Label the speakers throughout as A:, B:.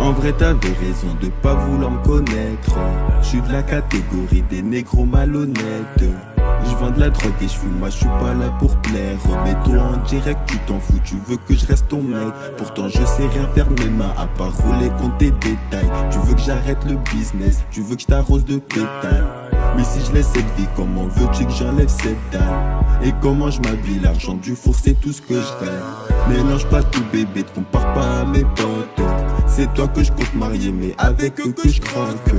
A: En vrai t'avais raison de pas vouloir me connaître. Je suis de la catégorie des négros malhonnêtes. Je vends de la drogue et je fume, moi je suis pas là pour plaire. Remets-toi en direct, tu t'en fous, tu veux que je reste ton mec. Pourtant je sais rien faire de mes mains à part rouler contre tes détails. Tu veux que j'arrête le business, tu veux que je t'arrose de pétales. Mais si je laisse cette vie, comment veux-tu que j'enlève cette dalle? Et comment je m'habille, l'argent du four c'est tout ce que je rêve. Mélange pas tout bébé, te compare pas à mes potes. C'est toi que je compte marier, mais avec eux que je croque.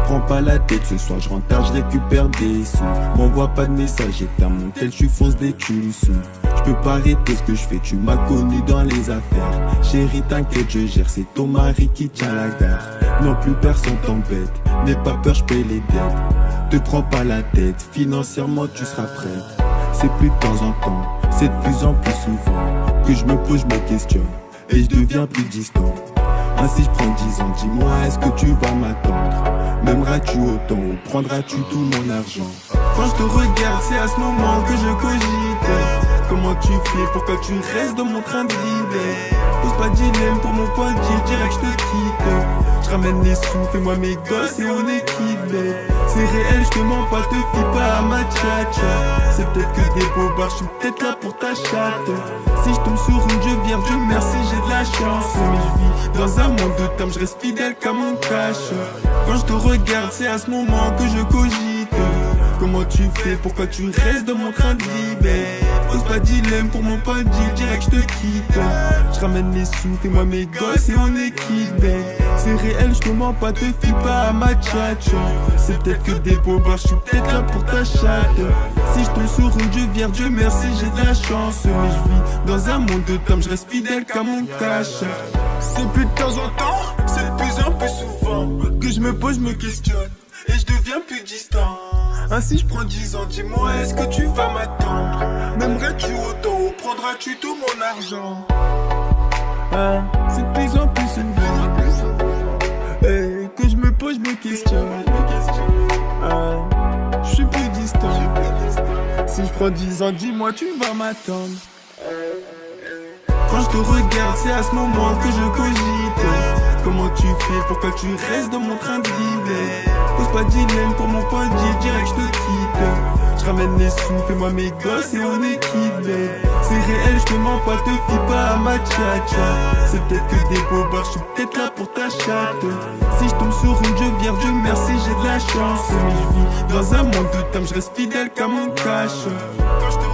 A: Prends pas la tête, ce soir je rentre tard, je récupère des sous. M'envoie pas de message, éteins mon tel, je suis fonce des sous. Je peux pas arrêter ce que je fais, tu m'as connu dans les affaires. Chérie t'inquiète, je gère, c'est ton mari qui tient la gare. Non plus personne t'embête, n'aie pas peur, je paye les dettes. Te prends pas la tête, financièrement tu seras prête. C'est plus de temps en temps, c'est de plus en plus souvent que je me pose, je me questionne et je deviens plus distant. Ainsi je prends 10 ans, dis-moi est-ce que tu vas m'attendre? M'aimeras-tu autant ou prendras-tu tout mon argent? Quand je te regarde c'est à ce moment que je cogite. Comment tu fais, pourquoi tu restes dans mon train de vivre? Pose pas de dilemme pour mon point de deal, direct je te quitte. Je ramène les sous, fais-moi mes gosses et on est quitté. C'est réel, je te mens pas, te fie pas à ma tchatcha. C'est peut-être que des bobards, je suis peut-être là pour ta chatte. Si je tombe sur une je viens, Dieu merci j'ai de la chance. Mais je vis dans un monde de temps, je reste fidèle comme mon cash. Quand je te regarde c'est à ce moment que je cogite. Comment tu fais, pourquoi tu restes dans mon train de vivre? Pose pas de dilemme pour mon pas de deal, direct je te quitte. Je ramène les sous, fais-moi mes gosses et on est quitté. C'est réel, je te mens pas, te fie pas à ma tchatcha. C'est peut-être que des bobards, je suis peut-être là pour ta chatte. Si je tombe sur une je viens, Dieu merci j'ai de la chance. Mais je vis dans un monde de temps, je reste fidèle comme mon cash. C'est plus de temps en temps, c'est de plus en plus souvent que je me pose, je me questionne et je deviens plus distant. Ainsi je prends 10 ans, dis-moi est-ce que tu vas m'attendre? M'aimerais-tu autant ou prendras-tu tout mon argent? C'est de plus en plus souvent que je me pose, je me questionne. Je suis plus distant. Si je prends 10 ans, dis-moi tu vas m'attendre. Quand je te regarde c'est à ce moment que je cogite. Comment tu fais, pourquoi tu restes dans mon train de vivre? Pose pas de dilemme pour mon point de deal, direct je te quitte. Je ramène les sous, fais-moi mes gosses et on est quitté. C'est réel, je te mens pas, te fie pas à ma tchatcha. C'est peut-être que des bobards, je suis peut-être là pour ta chatte. Si je tombe sur une je viens, Dieu merci j'ai de la chance. Mais je vis dans un monde de temps, je reste fidèle comme mon cash. Quand je te